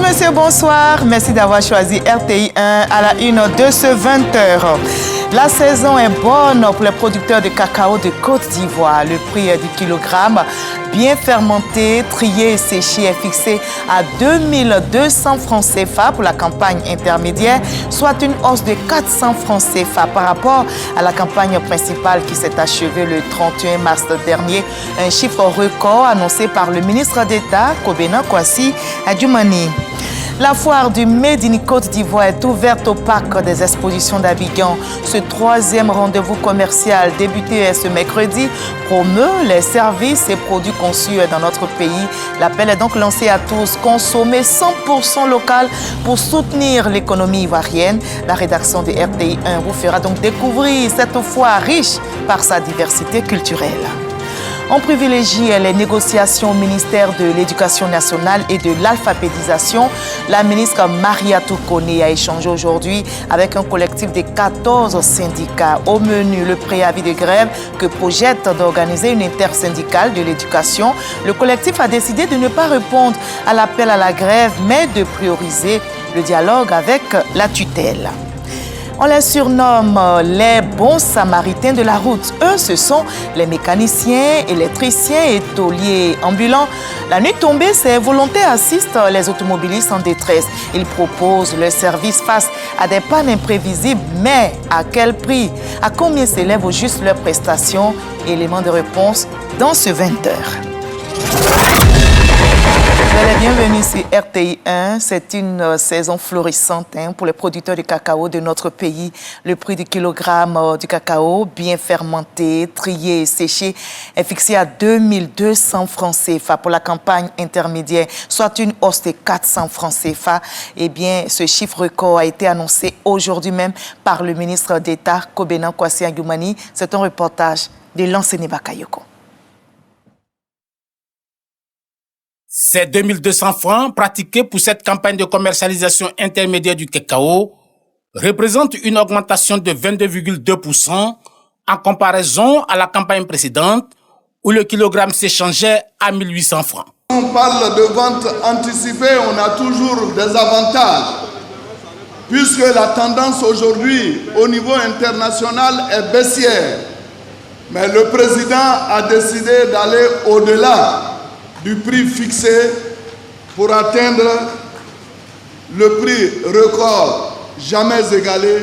messieurs, bonsoir. Merci d'avoir choisi RTI 1 à la une de ce 20h. La saison est bonne pour les producteurs de cacao de Côte d'Ivoire. Le prix du kilogramme bien fermenté, trié et séché est fixé à 2200 francs CFA pour la campagne intermédiaire, soit une hausse de 400 francs CFA par rapport à la campagne principale qui s'est achevée le 31 mars dernier. Un chiffre record annoncé par le ministre d'État, Kobena Kwasi Adjumani. La foire du Made in Côte d'Ivoire est ouverte au parc des expositions d'Abidjan. Ce troisième rendez-vous commercial débuté ce mercredi promeut les services et produits conçus dans notre pays. L'appel est donc lancé à tous. Consommer 100% local pour soutenir l'économie ivoirienne. La rédaction de RTI 1 vous fera donc découvrir cette foire riche par sa diversité culturelle. On privilégie les négociations au ministère de l'Éducation nationale et de l'alphabétisation. La ministre Mariatou Koné a échangé aujourd'hui avec un collectif de 14 syndicats. Au menu, le préavis de grève que projette d'organiser une intersyndicale de l'éducation. Le collectif a décidé de ne pas répondre à l'appel à la grève, mais de prioriser le dialogue avec la tutelle. On les surnomme les bons samaritains de la route. Eux, ce sont les mécaniciens, électriciens et tauliers ambulants. La nuit tombée, ces volontaires assistent les automobilistes en détresse. Ils proposent leur service face à des pannes imprévisibles. Mais à quel prix? À combien s'élèvent au juste leurs prestations? Élément de réponse dans ce 20h. Bienvenue sur RTI 1. C'est une saison florissante pour les producteurs de cacao de notre pays. Le prix du kilogramme du cacao bien fermenté, trié et séché est fixé à 2200 francs CFA pour la campagne intermédiaire, soit une hausse de 400 francs CFA. Eh bien, ce chiffre record a été annoncé aujourd'hui même par le ministre d'État, Kobena Kwasi Adjumani. C'est un reportage de Lansene Bakayoko. Ces 2200 francs pratiqués pour cette campagne de commercialisation intermédiaire du cacao représentent une augmentation de 22,2% en comparaison à la campagne précédente où le kilogramme s'échangeait à 1800 francs. On parle de vente anticipée, on a toujours des avantages puisque la tendance aujourd'hui au niveau international est baissière. Mais le président a décidé d'aller au-delà du prix fixé pour atteindre le prix record jamais égalé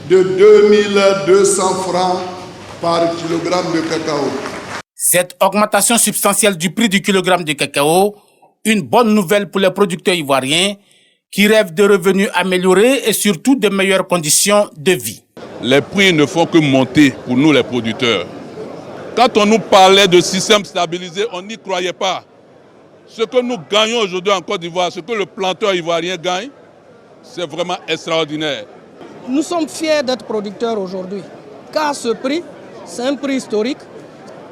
de 2200 francs par kilogramme de cacao. Cette augmentation substantielle du prix du kilogramme de cacao, une bonne nouvelle pour les producteurs ivoiriens qui rêvent de revenus améliorés et surtout de meilleures conditions de vie. Les prix ne font que monter pour nous les producteurs. Quand on nous parlait de système stabilisé, on n'y croyait pas. Ce que nous gagnons aujourd'hui en Côte d'Ivoire, ce que le planteur ivoirien gagne, c'est vraiment extraordinaire. Nous sommes fiers d'être producteurs aujourd'hui, car ce prix, c'est un prix historique.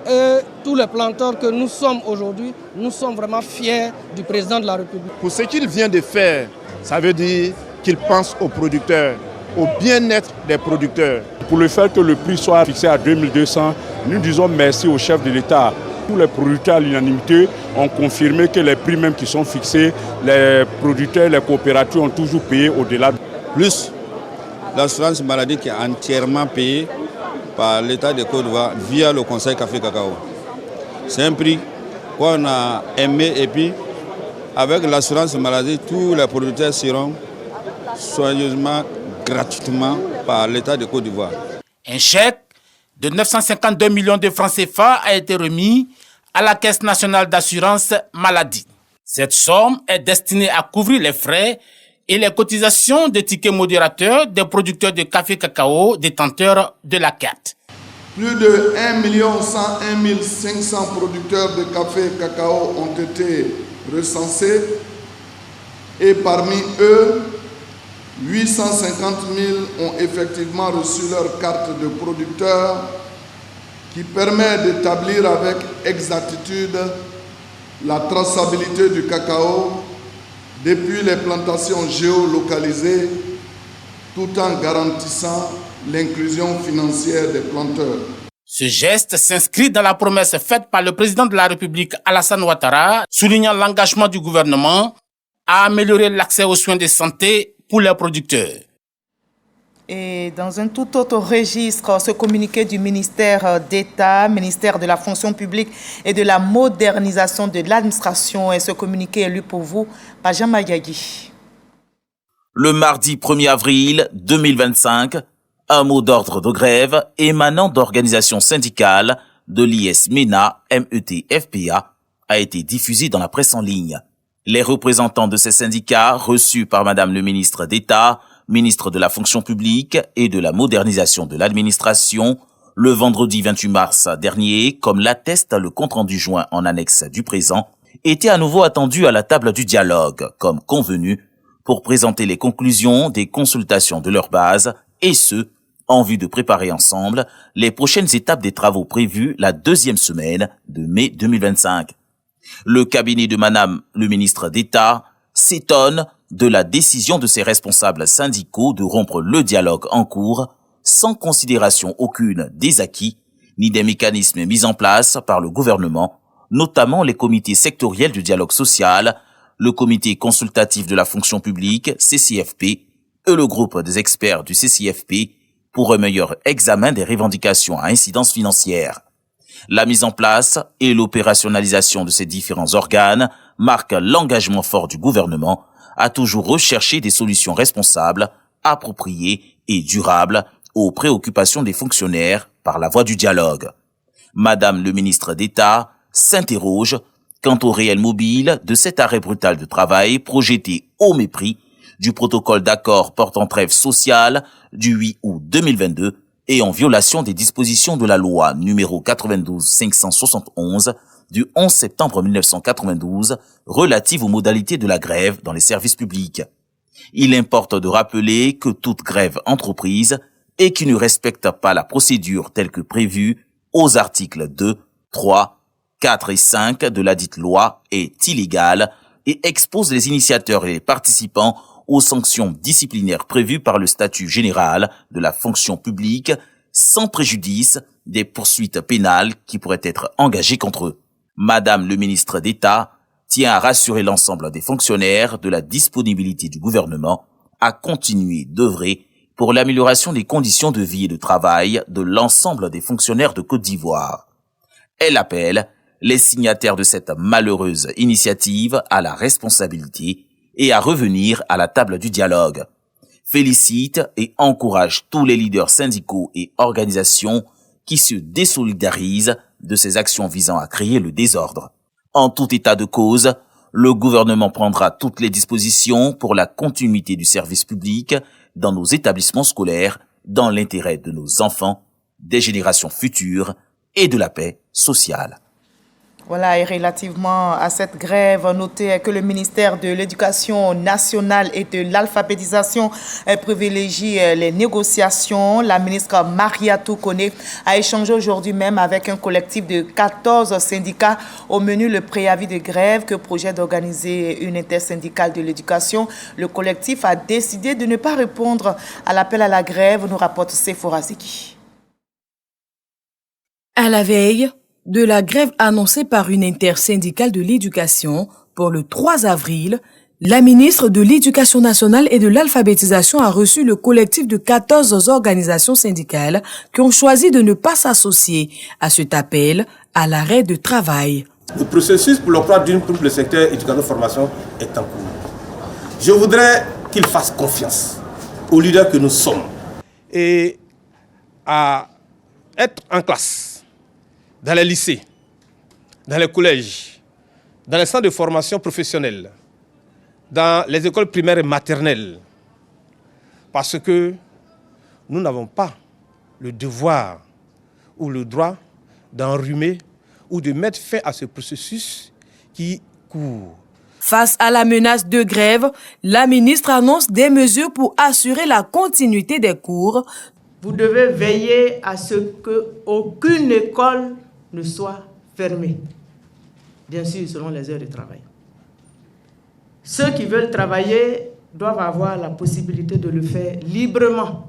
Et tous les planteurs que nous sommes aujourd'hui, nous sommes vraiment fiers du président de la République. Pour ce qu'il vient de faire, ça veut dire qu'il pense aux producteurs, au bien-être des producteurs. Pour le fait que le prix soit fixé à 2200, nous disons merci au chef de l'État. Tous les producteurs à l'unanimité ont confirmé que les prix même qui sont fixés, les producteurs, les coopératives ont toujours payé au-delà. Plus l'assurance maladie qui est entièrement payée par l'État de Côte d'Ivoire via le Conseil Café Cacao. C'est un prix qu'on a aimé et puis avec l'assurance maladie, tous les producteurs seront soigneusement, gratuitement par l'État de Côte d'Ivoire. Un chèque de 952 millions de francs CFA a été remis à la Caisse nationale d'assurance maladie. Cette somme est destinée à couvrir les frais et les cotisations des tickets modérateurs des producteurs de café cacao détenteurs de la carte. Plus de 1 101 500 producteurs de café cacao ont été recensés et parmi eux, 850 000 ont effectivement reçu leur carte de producteur qui permet d'établir avec exactitude la traçabilité du cacao depuis les plantations géolocalisées tout en garantissant l'inclusion financière des planteurs. Ce geste s'inscrit dans la promesse faite par le président de la République Alassane Ouattara, soulignant l'engagement du gouvernement à améliorer l'accès aux soins de santé pour les producteurs. Et dans un tout autre registre, ce communiqué du ministère d'État, ministère de la fonction publique et de la modernisation de l'administration, et ce communiqué est lu pour vous par Jean Mayagui. Le mardi 1er avril 2025, un mot d'ordre de grève émanant d'organisations syndicales de l'IS-MENA, MET, FPA a été diffusé dans la presse en ligne. Les représentants de ces syndicats, reçus par Madame le ministre d'État, ministre de la fonction publique et de la modernisation de l'administration, le vendredi 28 mars dernier, comme l'atteste le compte-rendu joint en annexe du présent, étaient à nouveau attendus à la table du dialogue, comme convenu, pour présenter les conclusions des consultations de leur base, et ce, en vue de préparer ensemble les prochaines étapes des travaux prévus la deuxième semaine de mai 2025. Le cabinet de Madame le ministre d'État s'étonne de la décision de ses responsables syndicaux de rompre le dialogue en cours sans considération aucune des acquis ni des mécanismes mis en place par le gouvernement, notamment les comités sectoriels du dialogue social, le comité consultatif de la fonction publique, CCFP, et le groupe des experts du CCFP pour un meilleur examen des revendications à incidence financière. La mise en place et l'opérationnalisation de ces différents organes marquent l'engagement fort du gouvernement à toujours rechercher des solutions responsables, appropriées et durables aux préoccupations des fonctionnaires par la voie du dialogue. Madame le ministre d'État s'interroge quant au réel mobile de cet arrêt brutal de travail projeté au mépris du protocole d'accord portant trêve sociale du 8 août 2022 et en violation des dispositions de la loi numéro 92-571 du 11 septembre 1992 relative aux modalités de la grève dans les services publics. Il importe de rappeler que toute grève entreprise et qui ne respecte pas la procédure telle que prévue aux articles 2, 3, 4 et 5 de la dite loi est illégale et expose les initiateurs et les participants aux sanctions disciplinaires prévues par le statut général de la fonction publique sans préjudice des poursuites pénales qui pourraient être engagées contre eux. Madame le ministre d'État tient à rassurer l'ensemble des fonctionnaires de la disponibilité du gouvernement à continuer d'œuvrer pour l'amélioration des conditions de vie et de travail de l'ensemble des fonctionnaires de Côte d'Ivoire. Elle appelle les signataires de cette malheureuse initiative à la responsabilité et à revenir à la table du dialogue. Félicite et encourage tous les leaders syndicaux et organisations qui se désolidarisent de ces actions visant à créer le désordre. En tout état de cause, le gouvernement prendra toutes les dispositions pour la continuité du service public dans nos établissements scolaires, dans l'intérêt de nos enfants, des générations futures et de la paix sociale. Voilà, et relativement à cette grève, notez que le ministère de l'Éducation nationale et de l'alphabétisation privilégie les négociations. La ministre Mariatou Koné a échangé aujourd'hui même avec un collectif de 14 syndicats. Au menu, le préavis de grève que projette d'organiser une intersyndicale de l'éducation. Le collectif a décidé de ne pas répondre à l'appel à la grève, nous rapporte Sephora Zeki. À la veille de la grève annoncée par une intersyndicale de l'éducation pour le 3 avril, la ministre de l'Éducation nationale et de l'alphabétisation a reçu le collectif de 14 organisations syndicales qui ont choisi de ne pas s'associer à cet appel à l'arrêt de travail. Le processus pour l'emploi d'une pour le secteur éducation-formation est en cours. Je voudrais qu'ils fassent confiance aux leaders que nous sommes et à être en classe, dans les lycées, dans les collèges, dans les centres de formation professionnelle, dans les écoles primaires et maternelles, parce que nous n'avons pas le devoir ou le droit d'enrhumer ou de mettre fin à ce processus qui court. Face à la menace de grève, la ministre annonce des mesures pour assurer la continuité des cours. Vous devez veiller à ce qu'aucune école ne soit fermée, bien sûr selon les heures de travail. Ceux qui veulent travailler doivent avoir la possibilité de le faire librement.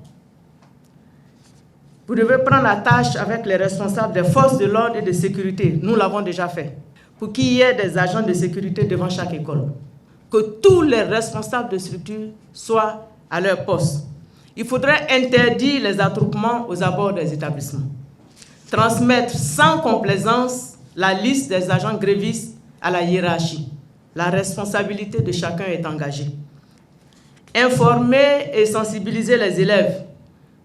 Vous devez prendre la tâche avec les responsables des forces de l'ordre et de sécurité. Nous l'avons déjà fait. Pour qu'il y ait des agents de sécurité devant chaque école. que tous les responsables de structures soient à leur poste. Il faudrait interdire les attroupements aux abords des établissements. Transmettre sans complaisance la liste des agents grévistes à la hiérarchie. La responsabilité de chacun est engagée. Informer et sensibiliser les élèves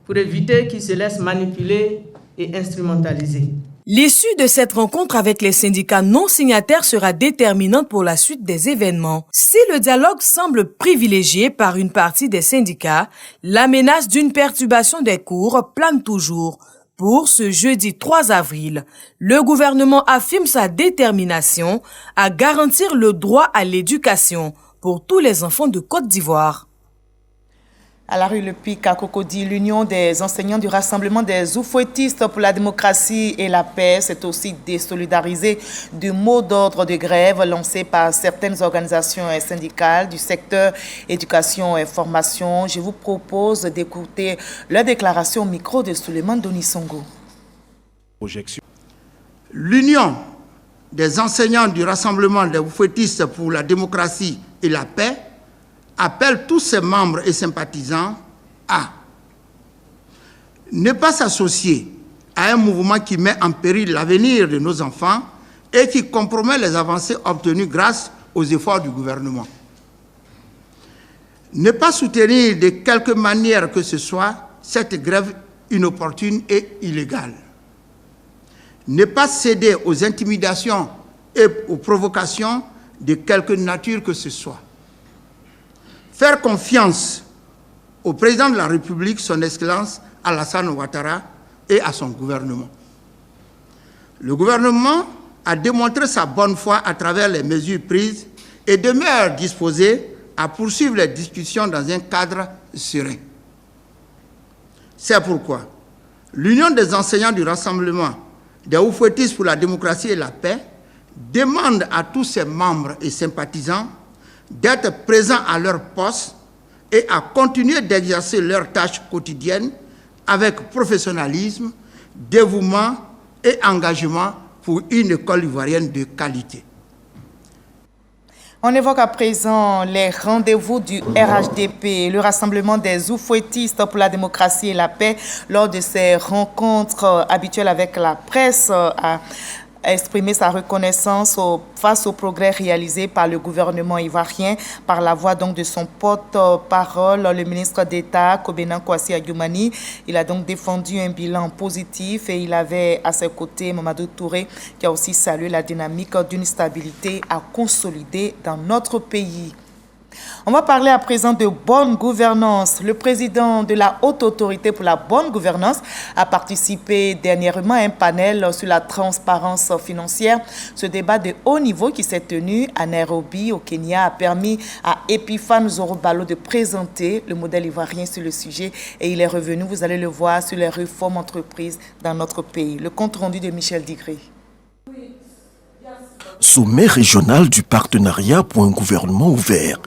pour éviter qu'ils se laissent manipuler et instrumentaliser. L'issue de cette rencontre avec les syndicats non signataires sera déterminante pour la suite des événements. Si le dialogue semble privilégié par une partie des syndicats, la menace d'une perturbation des cours plane toujours. Pour ce jeudi 3 avril, le gouvernement affirme sa détermination à garantir le droit à l'éducation pour tous les enfants de Côte d'Ivoire. À la rue Le Pic à Cocody, l'Union des enseignants du Rassemblement des oufouettistes pour la démocratie et la paix s'est aussi désolidarisée du mot d'ordre de grève lancé par certaines organisations syndicales du secteur éducation et formation. Je vous propose d'écouter leur déclaration au micro de Souleymane Donisongo. L'Union des enseignants du Rassemblement des oufouettistes pour la démocratie et la paix appelle tous ses membres et sympathisants à ne pas s'associer à un mouvement qui met en péril l'avenir de nos enfants et qui compromet les avancées obtenues grâce aux efforts du gouvernement. Ne pas soutenir de quelque manière que ce soit cette grève inopportune et illégale. Ne pas céder aux intimidations et aux provocations de quelque nature que ce soit. Faire confiance au président de la République, son Excellence Alassane Ouattara, et à son gouvernement. Le gouvernement a démontré sa bonne foi à travers les mesures prises et demeure disposé à poursuivre les discussions dans un cadre serein. C'est pourquoi l'Union des enseignants du Rassemblement des oufouettistes pour la démocratie et la paix demande à tous ses membres et sympathisants d'être présents à leur poste et à continuer d'exercer leurs tâches quotidiennes avec professionnalisme, dévouement et engagement pour une école ivoirienne de qualité. On évoque à présent les rendez-vous du RHDP, le Rassemblement des oufouettistes pour la démocratie et la paix, lors de ces rencontres habituelles avec la presse, a exprimé sa reconnaissance face aux progrès réalisés par le gouvernement ivoirien par la voix donc de son porte-parole, le ministre d'État Kobena Kwasi Ayoumani. Il a donc défendu un bilan positif et il avait à ses côtés Mamadou Touré qui a aussi salué la dynamique d'une stabilité à consolider dans notre pays. On va parler à présent de bonne gouvernance. Le président de la Haute Autorité pour la bonne gouvernance a participé dernièrement à un panel sur la transparence financière. Ce débat de haut niveau qui s'est tenu à Nairobi, au Kenya, a permis à Epiphane Zorobalo de présenter le modèle ivoirien sur le sujet et il est revenu, vous allez le voir, sur les réformes entreprises dans notre pays. Le compte rendu de Michel Digré. Sommet régional du partenariat pour un gouvernement ouvert.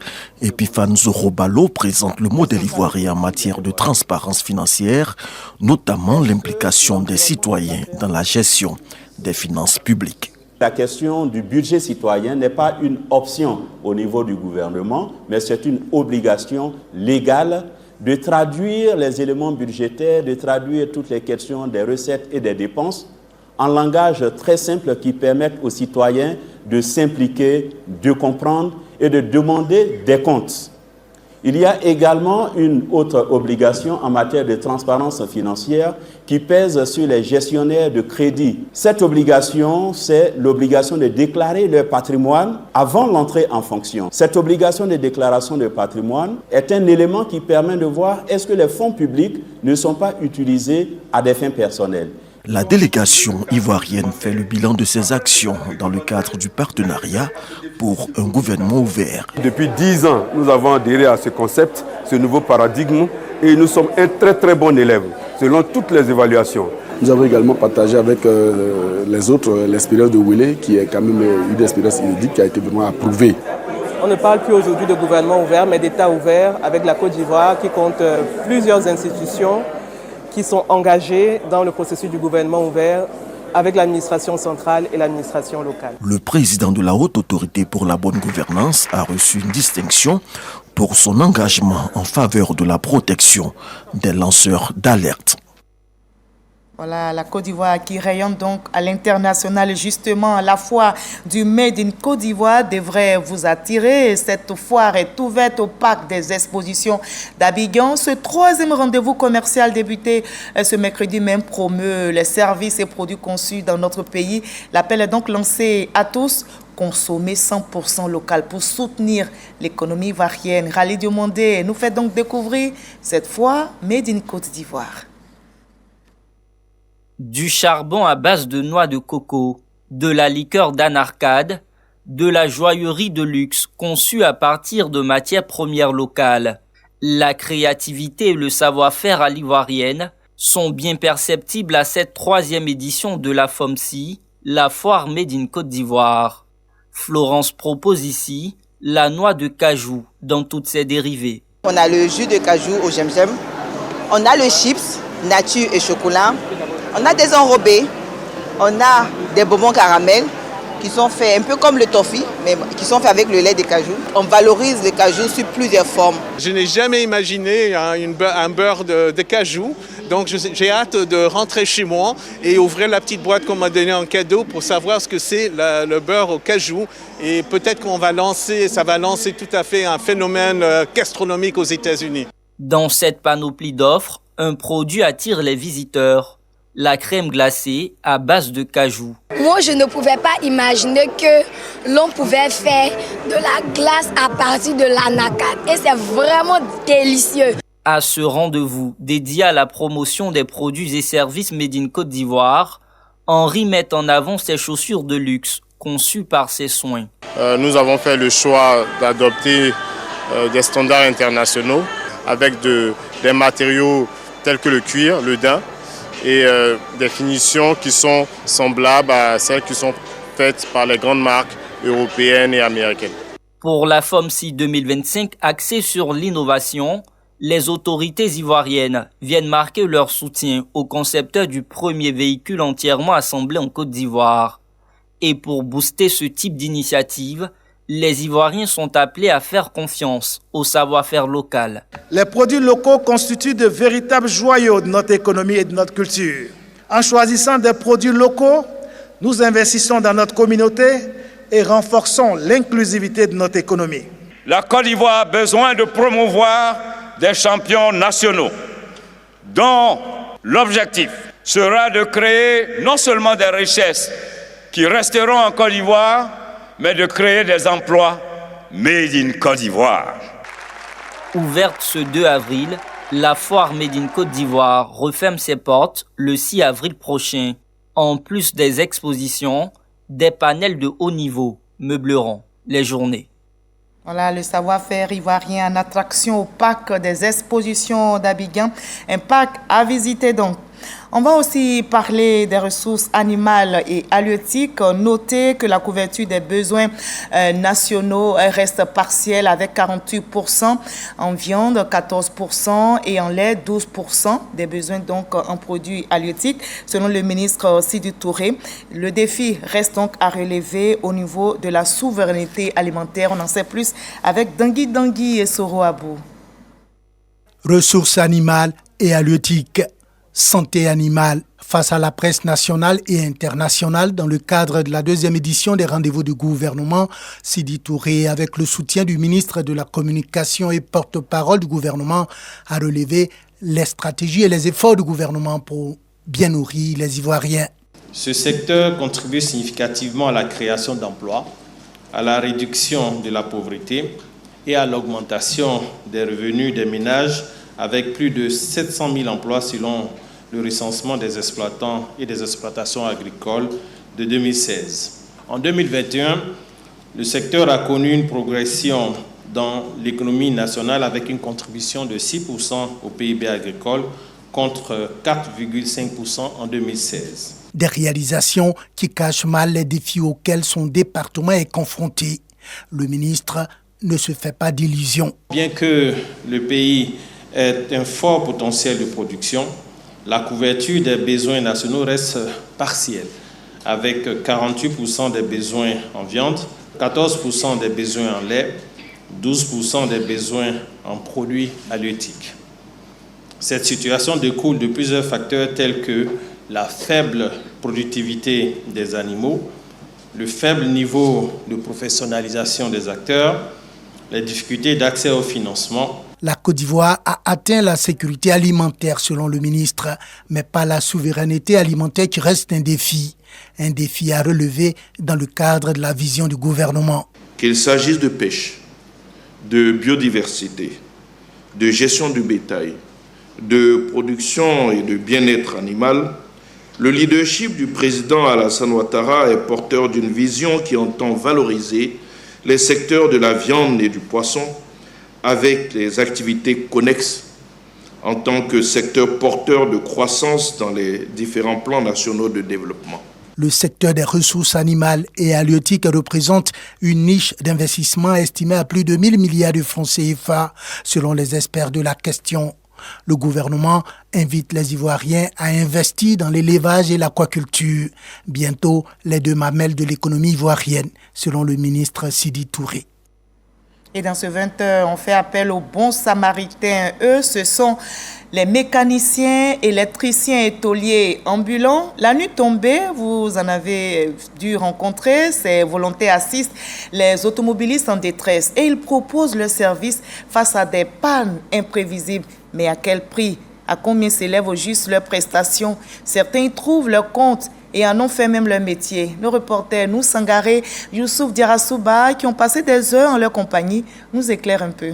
Epiphane Zorobalo présente le modèle ivoirien en matière de transparence financière, notamment l'implication des citoyens dans la gestion des finances publiques. La question du budget citoyen n'est pas une option au niveau du gouvernement, mais c'est une obligation légale de traduire les éléments budgétaires, de traduire toutes les questions des recettes et des dépenses en langage très simple qui permette aux citoyens de s'impliquer, de comprendre et de demander des comptes. Il y a également une autre obligation en matière de transparence financière qui pèse sur les gestionnaires de crédit. Cette obligation, c'est l'obligation de déclarer leur patrimoine avant l'entrée en fonction. Cette obligation de déclaration de patrimoine est un élément qui permet de voir est-ce que les fonds publics ne sont pas utilisés à des fins personnelles. La délégation ivoirienne fait le bilan de ses actions dans le cadre du partenariat pour un gouvernement ouvert. Depuis 10 ans, nous avons adhéré à ce concept, ce nouveau paradigme, et nous sommes un très très bon élève, selon toutes les évaluations. Nous avons également partagé avec les autres l'expérience de Wele, qui est quand même une expérience inédite qui a été vraiment approuvée. On ne parle plus aujourd'hui de gouvernement ouvert, mais d'État ouvert avec la Côte d'Ivoire qui compte plusieurs institutions qui sont engagés dans le processus du gouvernement ouvert avec l'administration centrale et l'administration locale. Le président de la Haute Autorité pour la bonne gouvernance a reçu une distinction pour son engagement en faveur de la protection des lanceurs d'alerte. Voilà, la Côte d'Ivoire qui rayonne donc à l'international. Justement, la foire du Made in Côte d'Ivoire devrait vous attirer. Cette foire est ouverte au parc des expositions d'Abidjan. Ce troisième rendez-vous commercial débuté ce mercredi même promeut les services et produits conçus dans notre pays. L'appel est donc lancé à tous. Consommer 100% local pour soutenir l'économie ivoirienne. Rallye Diomandé nous fait donc découvrir cette foire Made in Côte d'Ivoire. Du charbon à base de noix de coco, de la liqueur d'Anarcade, de la joaillerie de luxe conçue à partir de matières premières locales. La créativité et le savoir-faire à l'ivoirienne sont bien perceptibles à cette troisième édition de la FOMCI, la foire Made in Côte d'Ivoire. Florence propose ici la noix de cajou dans toutes ses dérivés. On a le jus de cajou au gemgem, on a le chips, nature et chocolat, on a des enrobés, on a des bonbons caramel qui sont faits un peu comme le toffee, mais qui sont faits avec le lait de cajou. On valorise le cajou sous plusieurs formes. Je n'ai jamais imaginé un beurre de cajou, donc j'ai hâte de rentrer chez moi et ouvrir la petite boîte qu'on m'a donnée en cadeau pour savoir ce que c'est le beurre au cajou. Et peut-être ça va lancer tout à fait un phénomène gastronomique aux États-Unis. Dans cette panoplie d'offres, un produit attire les visiteurs. La crème glacée à base de cajou. Moi, je ne pouvais pas imaginer que l'on pouvait faire de la glace à partir de l'anacate. Et c'est vraiment délicieux. À ce rendez-vous dédié à la promotion des produits et services Made in Côte d'Ivoire, Henri met en avant ses chaussures de luxe, conçues par ses soins. Nous avons fait le choix d'adopter des standards internationaux avec des matériaux tels que le cuir, le daim, et des finitions qui sont semblables à celles qui sont faites par les grandes marques européennes et américaines. Pour la FOMCI 2025 axée sur l'innovation, les autorités ivoiriennes viennent marquer leur soutien au concepteur du premier véhicule entièrement assemblé en Côte d'Ivoire. Et pour booster ce type d'initiative, les Ivoiriens sont appelés à faire confiance au savoir-faire local. Les produits locaux constituent de véritables joyaux de notre économie et de notre culture. En choisissant des produits locaux, nous investissons dans notre communauté et renforçons l'inclusivité de notre économie. La Côte d'Ivoire a besoin de promouvoir des champions nationaux dont l'objectif sera de créer non seulement des richesses qui resteront en Côte d'Ivoire, mais de créer des emplois Made in Côte d'Ivoire. Ouverte ce 2 avril, la foire Made in Côte d'Ivoire referme ses portes le 6 avril prochain. En plus des expositions, des panels de haut niveau meubleront les journées. Voilà le savoir-faire ivoirien en attraction au parc des expositions d'Abidjan, un parc à visiter donc. On va aussi parler des ressources animales et halieutiques. Notez que la couverture des besoins nationaux reste partielle avec 48% en viande, 14% et en lait, 12% des besoins donc en produits halieutiques. Selon le ministre Sidi Touré, le défi reste donc à relever au niveau de la souveraineté alimentaire. On en sait plus avec Dangui et Soro Abou. Ressources animales et halieutiques. Santé animale face à la presse nationale et internationale dans le cadre de la deuxième édition des rendez-vous du gouvernement. Sidi Touré, avec le soutien du ministre de la Communication et porte-parole du gouvernement, a relevé les stratégies et les efforts du gouvernement pour bien nourrir les Ivoiriens. Ce secteur contribue significativement à la création d'emplois, à la réduction de la pauvreté et à l'augmentation des revenus des ménages avec plus de 700 000 emplois selon le recensement des exploitants et des exploitations agricoles de 2016. En 2021, le secteur a connu une progression dans l'économie nationale avec une contribution de 6% au PIB agricole contre 4,5% en 2016. Des réalisations qui cachent mal les défis auxquels son département est confronté. Le ministre ne se fait pas d'illusions. Bien que le pays ait un fort potentiel de production, la couverture des besoins nationaux reste partielle. avec 48% des besoins en viande, 14% des besoins en lait, 12% des besoins en produits halieutiques. Cette situation découle de plusieurs facteurs tels que la faible productivité des animaux, le faible niveau de professionnalisation des acteurs, les difficultés d'accès au financement. La Côte d'Ivoire a atteint la sécurité alimentaire selon le ministre, mais pas la souveraineté alimentaire qui reste un défi à relever dans le cadre de la vision du gouvernement. Qu'il s'agisse de pêche, de biodiversité, de gestion du bétail, de production et de bien-être animal, le leadership du président Alassane Ouattara est porteur d'une vision qui entend valoriser les secteurs de la viande et du poisson avec les activités connexes en tant que secteur porteur de croissance dans les différents plans nationaux de développement. Le secteur des ressources animales et halieutiques représente une niche d'investissement estimée à plus de 1 000 milliards de francs CFA, selon les experts de la question. Le gouvernement invite les Ivoiriens à investir dans l'élevage et l'aquaculture. Bientôt, les 2 mamelles de l'économie ivoirienne, selon le ministre Sidi Touré. Et dans ce 20h, on fait appel aux bons samaritains. Eux, ce sont les mécaniciens, électriciens et tôliers ambulants. La nuit tombée, vous en avez dû rencontrer. Ces volontaires assistent les automobilistes en détresse et ils proposent leur service face à des pannes imprévisibles. Mais à quel prix? À combien s'élèvent au juste leurs prestations? Certains y trouvent leur compte et en ont fait même leur métier. Nos reporters nous Sangaré, Youssouf Diarasouba, qui ont passé des heures en leur compagnie, nous éclairent un peu.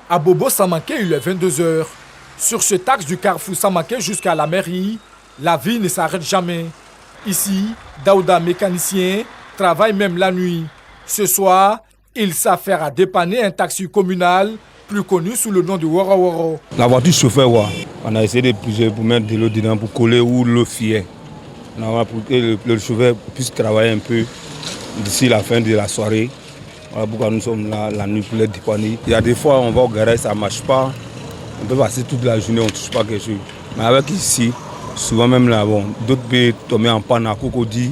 À Bobo Samanké, il est 22h. Sur ce axe du carrefour Samanké jusqu'à la mairie, la vie ne s'arrête jamais. Ici, Daouda, mécanicien, travaille même la nuit. Ce soir, il s'affaire à dépanner un taxi communal, plus connu sous le nom de Woro Woro. La voiture chauffeur, on a essayé de pousser pour mettre de l'eau dedans, pour coller où l'eau fiait. Pour que le chauffeur puisse travailler un peu d'ici la fin de la soirée. Voilà pourquoi nous sommes là la nuit pour les dépanner. Il y a des fois, on va au garage, ça ne marche pas. On peut passer toute la journée, on ne touche pas quelque chose. Mais avec ici, souvent même là, d'autres peuvent tomber en panne à Cocody,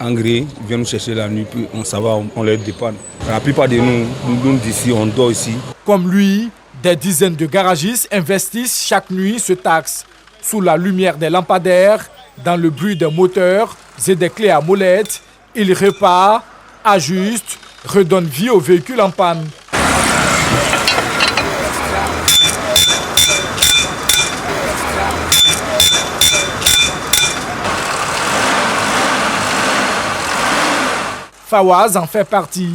engrais, ils viennent nous chercher la nuit, puis on s'en va, on les dépanne. La plupart de nous d'ici, on dort ici. Comme lui, des dizaines de garagistes investissent chaque nuit ce taxe. Sous la lumière des lampadaires, dans le bruit des moteurs et des clés à molette, il répare, ajuste, redonne vie aux véhicules en panne. Fawaz en fait partie.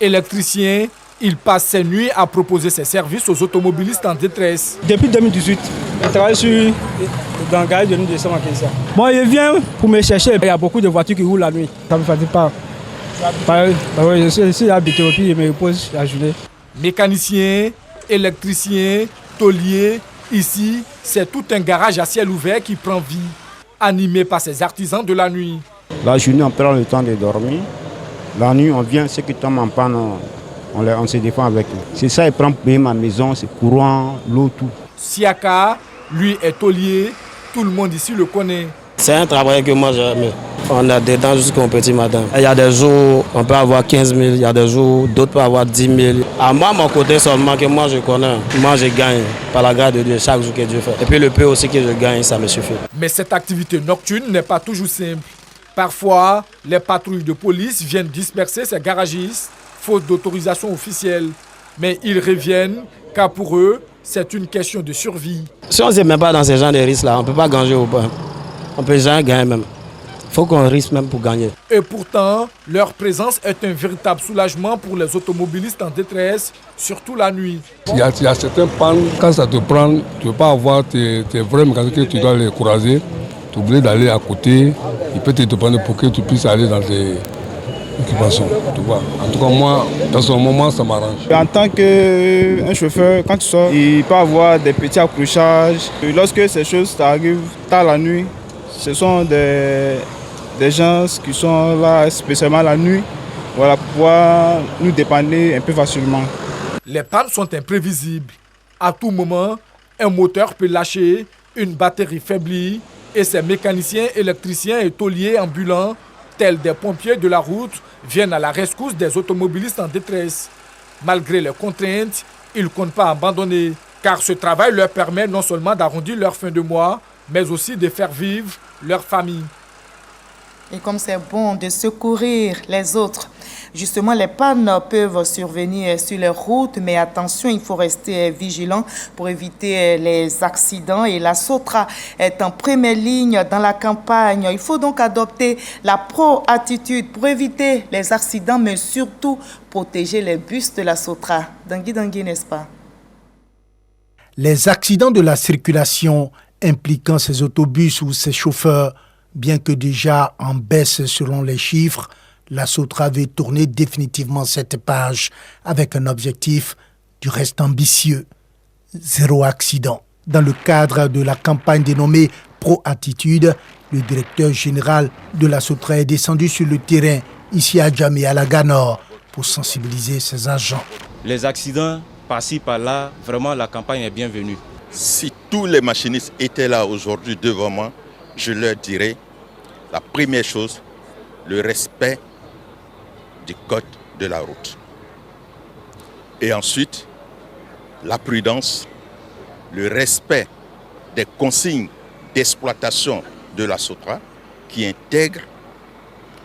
Électricien, il passe ses nuits à proposer ses services aux automobilistes en détresse. Depuis 2018, je travaille dans le garage de nous de Samanké. Moi, je viens pour me chercher. Il y a beaucoup de voitures qui roulent la nuit. Ça ne me fatigue pas. Je suis ici à Bitopi et je me repose la journée. Mécanicien, électricien, tôlier, ici, c'est tout un garage à ciel ouvert qui prend vie, animé par ces artisans de la nuit. La journée, on prend le temps de dormir. La nuit, on vient, ceux qui tombent en panne, on se défend avec eux. C'est ça, ils prennent pour payer ma maison, c'est courant, l'eau, tout. Siaka, lui est tôlier, tout le monde ici le connaît. C'est un travail que moi j'aime. On a des temps jusqu'au petit matin. Il y a des jours, on peut avoir 15 000, il y a des jours, d'autres peuvent avoir 10 000. À moi, mon côté seulement que moi je connais, moi je gagne par la grâce de Dieu chaque jour que Dieu fait. Et puis le peu aussi que je gagne, ça me suffit. Mais cette activité nocturne n'est pas toujours simple. Parfois, les patrouilles de police viennent disperser ces garagistes, faute d'autorisation officielle. Mais ils reviennent, car pour eux, c'est une question de survie. Si on ne se met pas dans ces genres de risques-là, on ne peut pas gagner au pain. On ne peut jamais gagner même. Il faut qu'on risque même pour gagner. Et pourtant, leur présence est un véritable soulagement pour les automobilistes en détresse, surtout la nuit. Il y a certains pannes, quand ça te prend, tu ne peux pas avoir tes vrais mécaniques que tu dois les croiser. Tu es obligé d'aller à côté, il peut te demander pour que tu puisses aller dans tes occupations. Tu vois. En tout cas, moi, dans ce moment, ça m'arrange. En tant qu'un chauffeur, quand tu sors, il peut avoir des petits accrochages. Lorsque ces choses t'arrivent tard la nuit, ce sont des gens qui sont là spécialement la nuit, voilà, pour pouvoir nous dépanner un peu facilement. Les pannes sont imprévisibles. À tout moment, un moteur peut lâcher, une batterie faiblit Et ces mécaniciens, électriciens et tauliers ambulants, tels des pompiers de la route, viennent à la rescousse des automobilistes en détresse. Malgré les contraintes, ils ne comptent pas abandonner, car ce travail leur permet non seulement d'arrondir leur fin de mois, mais aussi de faire vivre leur famille. Et comme c'est bon de secourir les autres, justement, les pannes peuvent survenir sur les routes, mais attention, il faut rester vigilant pour éviter les accidents. Et la Sotra est en première ligne dans la campagne. Il faut donc adopter la pro-attitude pour éviter les accidents, mais surtout protéger les bus de la Sotra. Dangui, n'est-ce pas? Les accidents de la circulation impliquant ces autobus ou ces chauffeurs, bien que déjà en baisse selon les chiffres, la Sotra veut tourner définitivement cette page avec un objectif du reste ambitieux, 0 accident. Dans le cadre de la campagne dénommée Pro-Attitude, le directeur général de la Sotra est descendu sur le terrain, ici à Djamé, à la Ganor, pour sensibiliser ses agents. Les accidents, par-ci, par-là, vraiment la campagne est bienvenue. Si tous les machinistes étaient là aujourd'hui devant moi, je leur dirais la première chose, le respect du code de la route. Et ensuite, la prudence, le respect des consignes d'exploitation de la Sotra qui intègre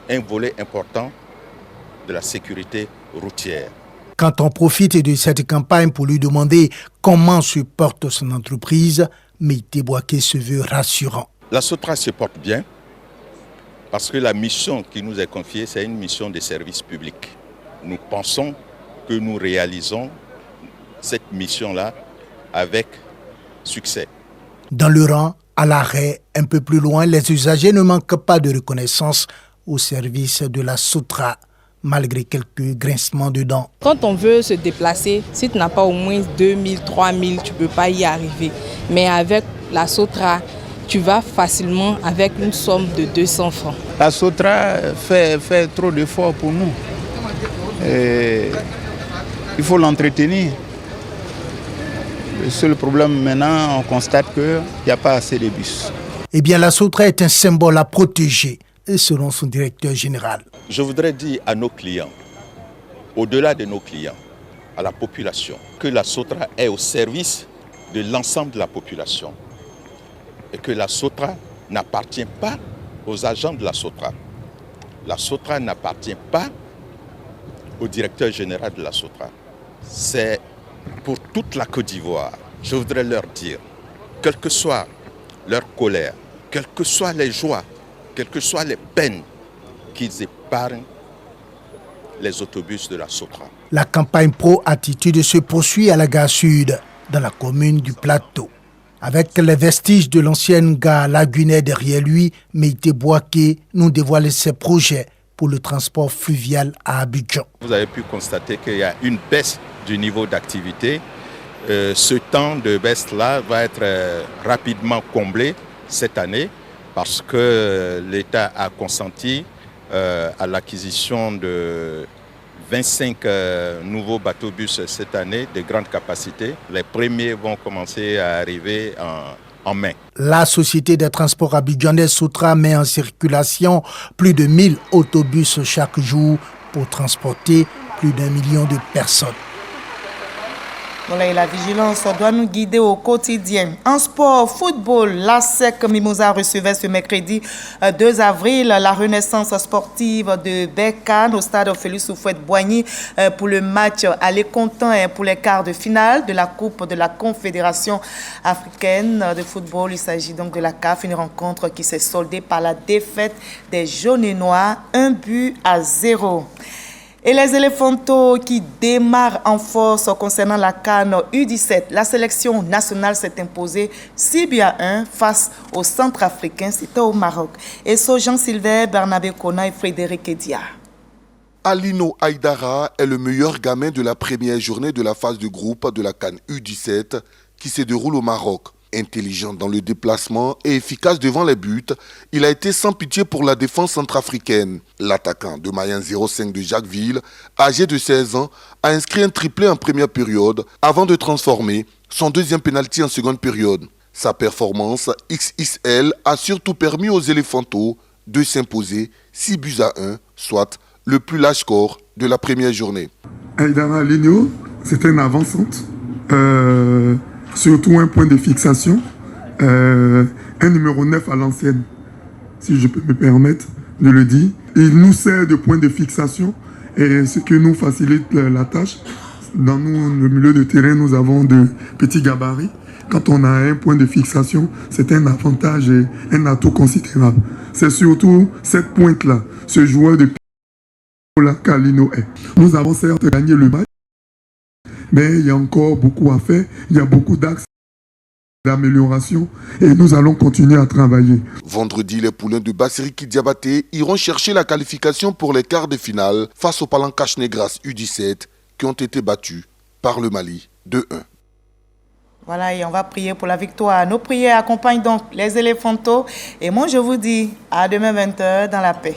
un volet important de la sécurité routière. Quand on profite de cette campagne pour lui demander comment se porte son entreprise, Meïté Boaké se veut rassurant. La Sotra se porte bien parce que la mission qui nous est confiée, c'est une mission de service public. Nous pensons que nous réalisons cette mission-là avec succès. Dans le rang, à l'arrêt, un peu plus loin, les usagers ne manquent pas de reconnaissance au service de la Sotra, malgré quelques grincements de dents. Quand on veut se déplacer, si tu n'as pas au moins 2000, 3000, tu ne peux pas y arriver. Mais avec la Sotra, tu vas facilement avec une somme de 200 francs. La Sotra fait trop d'efforts pour nous. Et il faut l'entretenir. Le seul problème maintenant, on constate qu'il n'y a pas assez de bus. Eh bien, la Sotra est un symbole à protéger, selon son directeur général. Je voudrais dire à nos clients, au-delà de nos clients, à la population, que la Sotra est au service de l'ensemble de la population. Et que la Sotra n'appartient pas aux agents de la Sotra. La Sotra n'appartient pas au directeur général de la Sotra. C'est pour toute la Côte d'Ivoire. Je voudrais leur dire, quelle que soit leur colère, quelles que soient les joies, quelles que soient les peines, qu'ils épargnent les autobus de la Sotra. La campagne Pro-Attitude se poursuit à la gare sud, dans la commune du Plateau. Avec les vestiges de l'ancienne gare Lagunais derrière lui, Meïté Boaké nous dévoile ses projets pour le transport fluvial à Abidjan. Vous avez pu constater qu'il y a une baisse du niveau d'activité. Ce temps de baisse-là va être rapidement comblé cette année parce que l'État a consenti à l'acquisition de 25 nouveaux bateaux-bus cette année de grande capacité. Les premiers vont commencer à arriver en mai. La Société des transports abidjanais Sotra met en circulation plus de 1000 autobus chaque jour pour transporter plus d'1 million de personnes. Voilà, et la vigilance doit nous guider au quotidien. En sport, football, l'ASEC Mimosa recevait ce mercredi 2 avril la renaissance sportive de Berkane au stade Félix Houphouët-Boigny pour le match aller comptant pour les quarts de finale de la Coupe de la Confédération africaine de football. Il s'agit donc de la CAF, une rencontre qui s'est soldée par la défaite des jaunes et noirs, 1-0. Et les éléphantos qui démarrent en force concernant la CAN U17. La sélection nationale s'est imposée 6-1 face au Centrafricain, c'était au Maroc. Et so Jean-Sylvain, Bernabé Kona et Frédéric Edia. Alino Aïdara est le meilleur gamin de la première journée de la phase de groupe de la CAN U17 qui se déroule au Maroc. Intelligent dans le déplacement et efficace devant les buts, il a été sans pitié pour la défense centrafricaine. L'attaquant de Mayen 05 de Jacquesville, âgé de 16 ans, a inscrit un triplé en première période avant de transformer son deuxième pénalty en seconde période. Sa performance XXL a surtout permis aux éléphantos de s'imposer 6-1, soit le plus large score de la première journée. Aïdara Aligno, c'était une avancante, surtout un point de fixation, un numéro 9 à l'ancienne, si je peux me permettre de le dire. Il nous sert de point de fixation et ce qui nous facilite la tâche. Dans nous, le milieu de terrain, nous avons de petits gabarits. Quand on a un point de fixation, c'est un avantage et un atout considérable. C'est surtout cette pointe-là, ce joueur de Kalino est. Nous avons certes gagné le match, mais il y a encore beaucoup à faire. Il y a beaucoup d'axes d'amélioration et nous allons continuer à travailler. Vendredi, les poulains de Bassiriki Diabaté iront chercher la qualification pour les quarts de finale face aux Palancash Negras U17 qui ont été battus par le Mali 2-1. Voilà, et on va prier pour la victoire. Nos prières accompagnent donc les éléphantos. Et moi, je vous dis à demain 20h dans la paix.